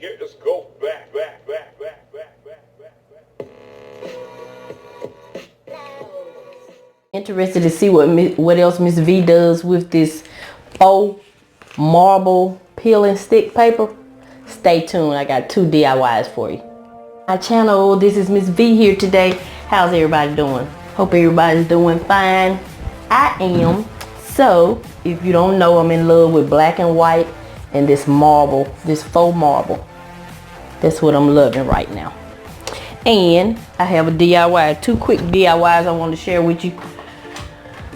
Let's go back. Interested to see what else Miss V does with this faux marble peel and stick paper? Stay tuned. I got 2 DIYs for you. My channel, this is Miss V here today. How's everybody doing? Hope everybody's doing fine. I am. So, if you don't know, I'm in love with black and white and this marble, this faux marble. That's what I'm loving right now. And I have a DIY, 2 quick DIYs I want to share with you.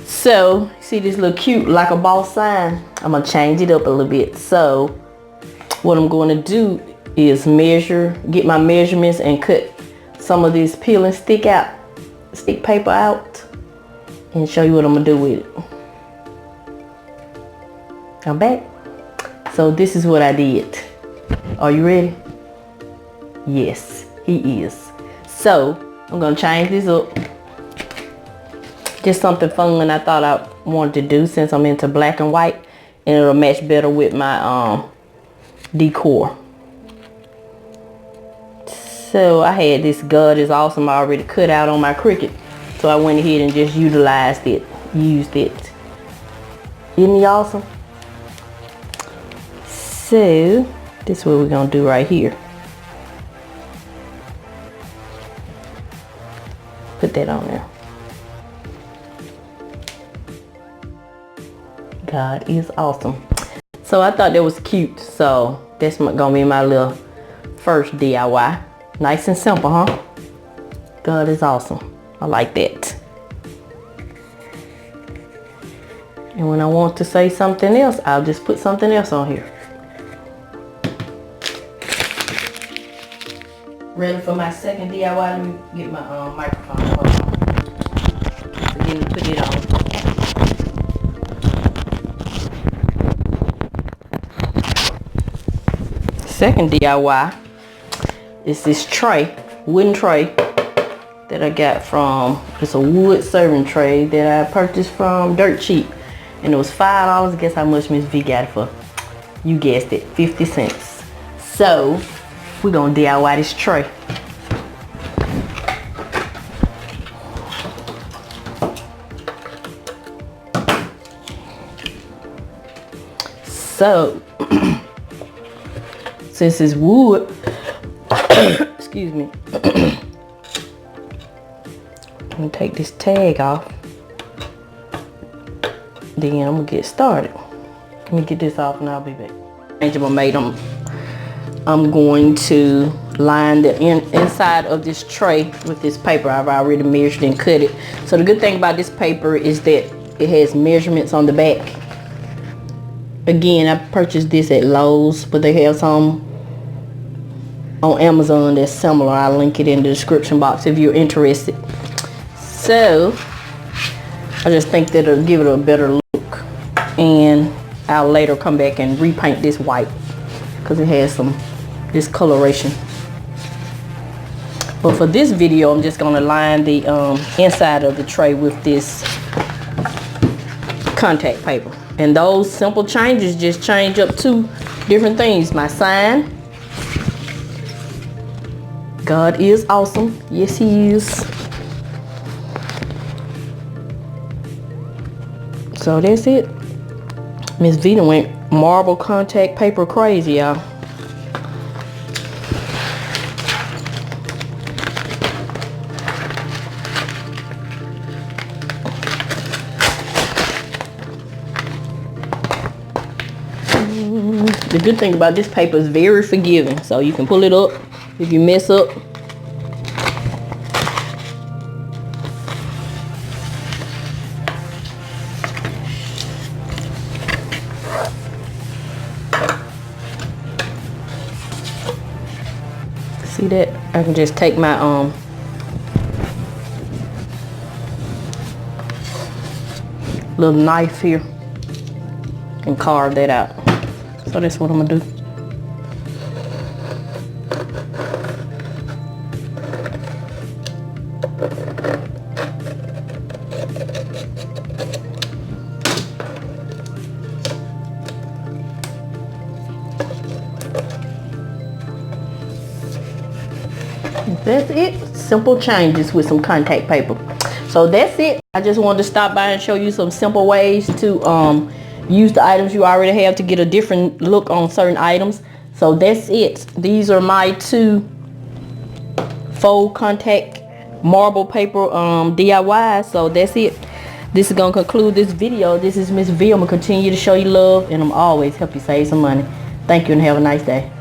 So, see this little cute like a boss sign? I'm going to change it up a little bit. So, what I'm going to do is get my measurements and cut some of this peel and stick paper out and show you what I'm going to do with it. I'm back. So this is what I did. Are you ready? Yes, he is. So I'm going to change this up. Just something fun I thought I wanted to do since I'm into black and white, and it'll match better with my decor. So I had this God is awesome already cut out on my Cricut, so I went ahead and just used it. Isn't he awesome? So this is what we're gonna do right here. Put that on there. God is awesome. So I thought that was cute, so that's gonna be my little first DIY. Nice and simple, huh? God is awesome. I like that. And when I want to say something else, I'll just put something else on here. Ready for my second DIY? Let me get my microphone. Hold on. Forget to put it on. Second DIY is this wooden tray that I got from, it's a wood serving tray that I purchased from Dirt Cheap, and it was $5. Guess how much Miss V got it for? You guessed it, 50 cents. So we're gonna DIY this tray. So since it's wood, excuse me, I'm gonna take this tag off. Then I'm gonna get started. Let me get this off and I'll be back. I'm going to line the inside of this tray with this paper. I've already measured and cut it. So the good thing about this paper is that it has measurements on the back. Again, I purchased this at Lowe's, but they have some on Amazon that's similar. I'll link it in the description box if you're interested. So I just think that it'll give it a better look, and I'll later come back and repaint this white because it has some discoloration. But for this video, I'm just going to line the inside of the tray with this contact paper. And those simple changes just change up 2 different things. My sign, God is awesome. Yes, he is. So that's it. Miss Veda went marble contact paper crazy, y'all. The good thing about this paper is very forgiving, so you can pull it up if you mess up. See that? I can just take my little knife here and carve that out. So that's what I'm gonna do. that's it. Simple changes with some contact paper. So that's it. I just wanted to stop by and show you some simple ways to use the items you already have to get a different look on certain items. So that's it. These are my 2 faux contact marble paper DIYs. So that's it. This is gonna conclude this video. This is Miss V. I'm gonna continue to show you love, and I'm always help you save some money. Thank you and have a nice day.